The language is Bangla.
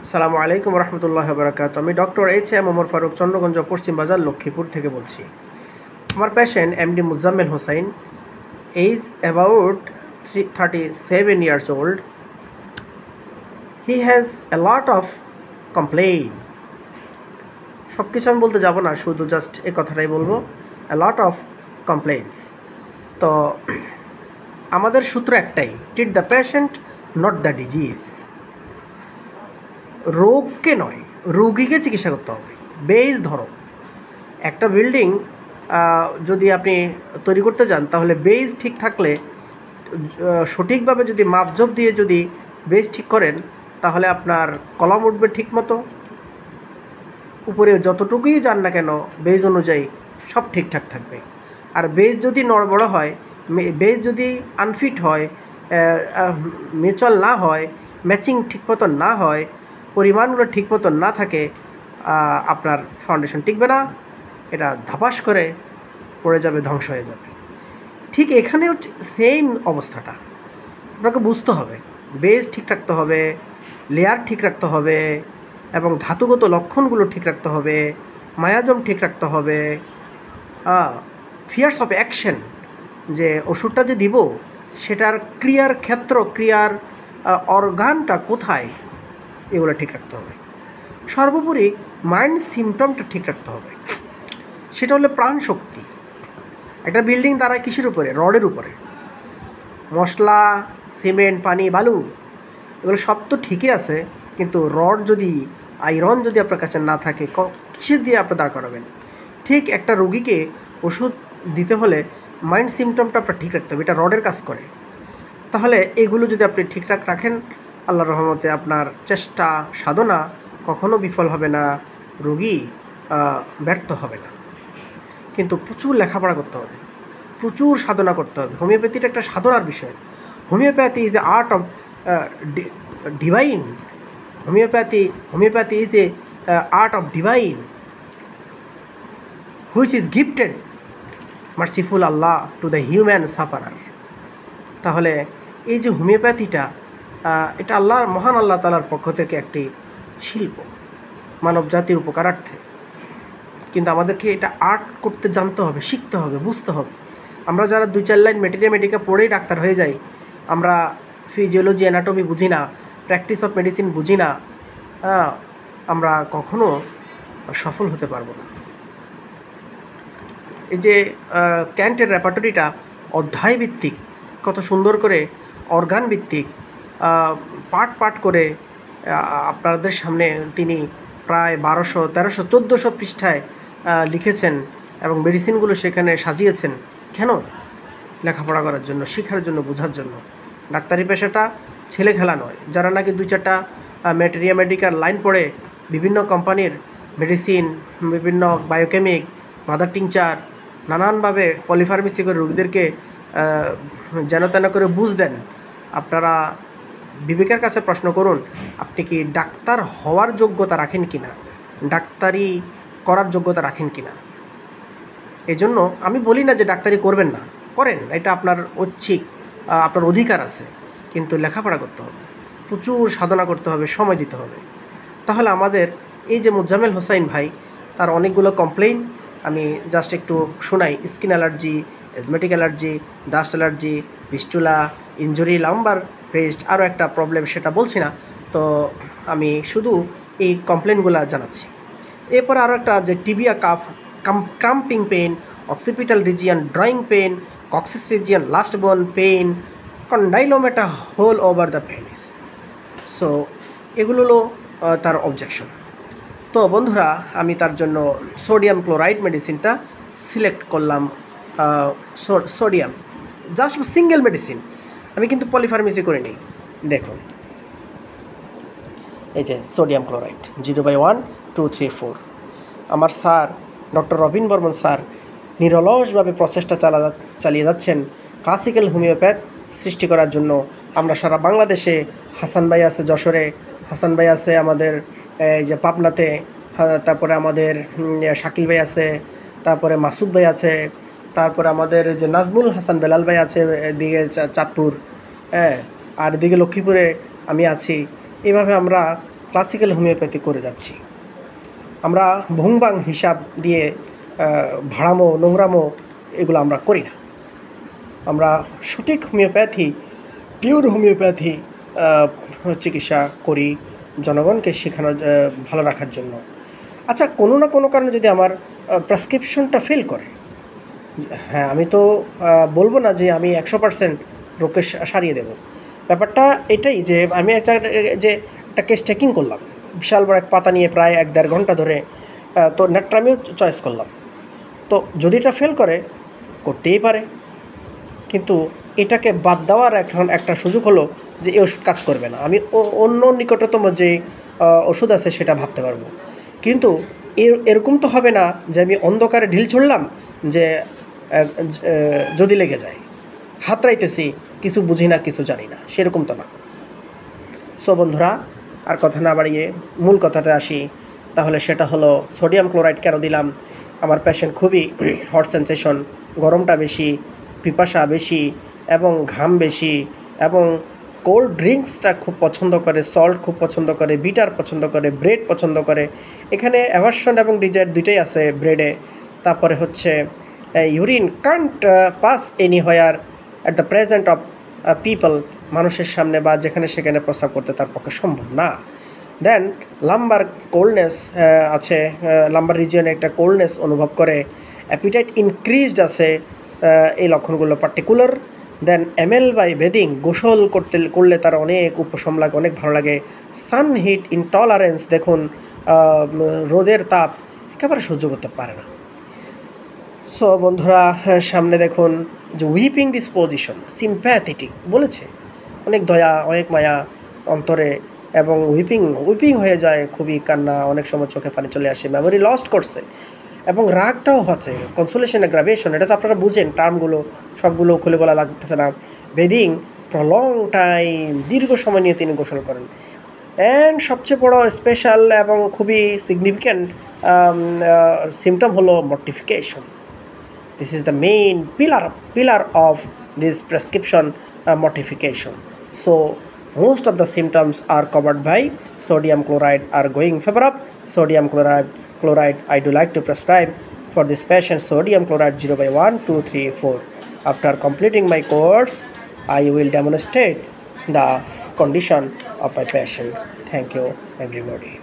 আসসালামু আলাইকুম রহমতুল্লাহ বারাকাত। আমি doctor H M Omar Faruk, Chandraganj Paschim Bazar, Lakshmipur থেকে বলছি। আমার patient MD Mujammel Hossain, age about 37 years old. He has a lot of complain. সব কিছু আমি বলতে যাব না, শুধু জাস্ট এ কথাটাই বলবো, এ লট অফ কমপ্লেইনস। তো আমাদের সূত্র একটাই, treat the patient not the disease. রোগকে নয়, রোগীকে চিকিৎসা করতে হবে। বেজ ধরো, একটা বিল্ডিং যদি আপনি তৈরি করতে যান, তাহলে বেজ ঠিক থাকলে, সঠিকভাবে যদি মাপজোপ দিয়ে যদি বেজ ঠিক করেন, তাহলে আপনার কলাম উঠবে ঠিক মতো। উপরে যতটুকুই যান না কেন, বেজ অনুযায়ী সব ঠিকঠাক থাকবে। আর বেজ যদি নড়বড় হয়, বেজ যদি আনফিট হয়, মিউচুয়াল না হয়, ম্যাচিং ঠিক মতন না হয়, পরিমাণগুলো ঠিক মতন না থাকে, আপনার ফাউন্ডেশন টিকবে না, এটা ধাপাস করে পড়ে যাবে, ধ্বংস হয়ে যাবে। ঠিক এখানেও সেম অবস্থাটা আপনাকে বুঝতে হবে। বেজ ঠিক রাখতে হবে, লেয়ার ঠিক রাখতে হবে, এবং ধাতুগত লক্ষণগুলো ঠিক রাখতে হবে, মায়াজম ঠিক রাখতে হবে, ফিয়ার্স অফ অ্যাকশন, যে ওষুধটা যে দিব সেটার ক্রিয়ার ক্ষেত্র, ক্রিয়ার অর্গানটা কোথায়, এগুলো ঠিক রাখতে হবে। সর্বোপরি মাইন্ড সিমটমটা ঠিক রাখতে হবে। সেটা হলো প্রাণ শক্তি। একটা বিল্ডিং দাঁড়ায় কিসের উপরে? রডের উপরে। মশলা, সিমেন্ট, পানি, বালু, এগুলো সব তো ঠিকই আছে, কিন্তু রড যদি, আয়রন যদি আপনার কাছে না থাকে, কিসের দিয়ে আপনি দাঁড় করাবেন? ঠিক একটা রোগীকে ওষুধ দিতে হলে মাইন্ড সিমটমটা আপনার ঠিক রাখতে হবে, এটা রডের কাজ করে। তাহলে এগুলো যদি আপনি ঠিকঠাক রাখেন, আল্লাহর রহমতে আপনার চেষ্টা সাধনা কখনো বিফল হবে না, রোগী ব্যর্থ হবে না। কিন্তু প্রচুর লেখাপড়া করতে হবে, প্রচুর সাধনা করতে হবে। হোমিওপ্যাথিটা একটা সাধনার বিষয়। Homeopathy is the art of divine. Homeopathy is a art of divine which is gifted merciful Allah to the human sufferer. তাহলে এই যে হোমিওপ্যাথিটা, এটা মহান আল্লাহ তাআলার পক্ষ থেকে একটি শিল্প, মানব জাতির উপকারার্থে। কিন্তু আমাদেরকে এটা আর্ট করতে জানতে হবে, শিখতে হবে, বুঝতে হবে। আমরা যারা 2-4 লাইন মেডিকা পড়েই ডাক্তার হয়ে যাই, আমরা ফিজিওলজি, অ্যানাটমি বুঝি না, প্র্যাকটিস অফ মেডিসিন বুঝি না, আমরা কখনো সফল হতে পারবো না। এই যে ক্যান্টের রেপার্টরিটা অধ্যায় ভিত্তিক, কত সুন্দর করে অর্গান ভিত্তিক, পার্ট পার্ট করে আপনাদের সামনে তিনি প্রায় 1200, 1300, 1400 পৃষ্ঠায় লিখেছেন, এবং মেডিসিনগুলো সেখানে সাজিয়েছেন। কেন? লেখাপড়া করার জন্য, শেখার জন্য, বোঝার জন্য। ডাক্তারি পেশাটা ছেলে খেলা নয়। যারা নাকি 2-4টা মেডিকেল লাইন পড়ে বিভিন্ন কোম্পানির মেডিসিন, বিভিন্ন বায়োকেমিক, মাদার টিংচার, নানানভাবে পলিফার্মেসি করে রোগীদেরকে যেন তেন করে বুঝ দেন, আপনারা বিবেকের কাছে প্রশ্ন করুন, আপনি কি ডাক্তার হওয়ার যোগ্যতা রাখেন কিনা, ডাক্তারি করার যোগ্যতা রাখেন কিনা। এই জন্য আমি বলি না যে ডাক্তারি করবেন না, করেন, এটা আপনার ঐচ্ছিক, আপনার অধিকার আছে, কিন্তু লেখাপড়া করতে হবে, প্রচুর সাধনা করতে হবে, সময় দিতে হবে। তাহলে আমাদের এই যে মুজাম্মেল হোসাইন ভাই, তার অনেকগুলো কমপ্লেইন আমি জাস্ট একটু শোনাই। Skin allergy, asthmatic allergy, dust allergy, fistula, injury, lumber rest, আরও একটা প্রবলেম, সেটা বলছি না। তো আমি শুধু এই কমপ্লেনগুলো জানাচ্ছি। এরপর আরও একটা, যে tibia calf, cramping pain, occipital region, drawing pain, coccyx region, last bone pain, condylomata whole over the penis. So এগুলো হলো তার অবজেকশন। তো বন্ধুরা, আমি তার জন্য সোডিয়াম ক্লোরাইড মেডিসিনটা সিলেক্ট করলাম। সোডিয়াম জাস্ট সিঙ্গেল মেডিসিন, আমি কিন্তু পলিফার্মেসি করে নিই। দেখুন, এই যে সোডিয়াম ক্লোরাইড 0/1, 2, 3, 4। আমার sir doctor Robin Barman sir নিরলসভাবে প্রচেষ্টা চালিয়ে যাচ্ছেন ক্লাসিক্যাল হোমিওপ্যাথ সৃষ্টি করার জন্য। আমরা সারা বাংলাদেশে, হাসান ভাই আছে যশোরে, হাসান ভাই আছে আমাদের এই যে পাবনাতে, তারপরে আমাদের শাকিল ভাই আছে, তারপরে মাসুদ ভাই আছে, তারপরে আমাদের যে নাজমুল হাসান বেলাল ভাই আছে এদিকে চাঁদপুর, আর এদিকে লক্ষ্মীপুরে আমি আছি। এইভাবে আমরা ক্লাসিক্যাল হোমিওপ্যাথি করে যাচ্ছি। আমরা ভুংবাং হিসাব দিয়ে ভাড়ামো নোংরামো এগুলো আমরা করি না। আমরা সঠিক হোমিওপ্যাথি, পিওর হোমিওপ্যাথি চিকিৎসা করি জনগণকে শেখানোর ভালো রাখার জন্য। আচ্ছা, কোনো না কোনো কারণে যদি আমার প্রেসক্রিপশনটা ফেল করে, হ্যাঁ, আমি তো বলবো না যে আমি 100% রোগকে সারিয়ে দেবো। ব্যাপারটা এটাই যে আমি একটা কেস টেকিং করলাম, বিশাল বড় এক পাতা নিয়ে প্রায় 1-1.5 ঘন্টা ধরে, তো নেটটা আমিও চয়েস করলাম। তো যদি এটা ফেল করে, করতেই পারে, কিন্তু এটাকে বাদ দেওয়ার এখন একটা সুযোগ হলো যে এই ওষুধ কাজ করবে না, আমি অন্য নিকটতম যে ওষুধ আছে সেটা ভাবতে পারবো। কিন্তু এরকম তো হবে না যে আমি অন্ধকারে ঢিল ছুড়লাম যে যদি লেগে যায়, হাতড়াইতেছি, কিছু বুঝি না, কিছু জানি না, সেরকম তো না। সো বন্ধুরা, আর কথা না বাড়িয়ে মূল কথাতে আসি, তাহলে সেটা হলো সোডিয়াম ক্লোরাইড কেন দিলাম। আমার পেশেন্ট খুবই হট সেন্সেশন, গরমটা বেশি, পিপাসা বেশি এবং ঘাম বেশি, এবং কোল্ড ড্রিঙ্কসটা খুব পছন্দ করে, সল্ট খুব পছন্দ করে, বিটার পছন্দ করে, ব্রেড পছন্দ করে। এখানে অ্যাভারশন এবং ডিজায়ার দুইটাই আছে ব্রেডে। তারপরে হচ্ছে urine can't pass anywhere at the present of people, মানুষের সামনে বা যেখানে সেখানে প্রস্রাব করতে তার পক্ষে সম্ভব না। দেন লাম্বার কোল্ডনেস আছে, লাম্বার রিজিয়নে একটা কোল্ডনেস অনুভব করে, অ্যাপিটাইট ইনক্রিজড আছে, এই লক্ষণগুলো particular. Then amel by bathing, গোসল করলে তার অনেক উপশম লাগে, অনেক ভালো লাগে। সান হিট ইনটলারেন্স, দেখুন রোদের তাপ একেবারে সহ্য করতে পারে না। সো বন্ধুরা, সামনে দেখুন যে উইপিং ডিসপোজিশন, সিম্প্যাথেটিক বলেছে, অনেক দয়া, অনেক মায়া অন্তরে, এবং উইপিং হয়ে যায়, খুবই কান্না, অনেক সময় চোখে পানি চলে আসে, মেমোরি লস্ট করছে, এবং রাগটাও আছে, কনসোলেশন অ্যাগ্রাভেশন। এটা তো আপনারা বুঝেন, টার্মগুলো সবগুলো খুলে বলা লাগতেছে না। বেদিং প্রলং টাইম, দীর্ঘ সময় নিয়ে তিনি গোসল করেন। অ্যান্ড সবচেয়ে বড় স্পেশাল এবং খুবই সিগনিফিক্যান্ট সিমটম হলো মর্টিফিকেশন। This is the main pillar of this prescription mortification. So most of the symptoms are covered by sodium chloride are going favor up. Sodium chloride I do like to prescribe for this patient sodium chloride 0/1, 2, 3, 4. After completing my course, I will demonstrate the condition of my patient. Thank you everybody.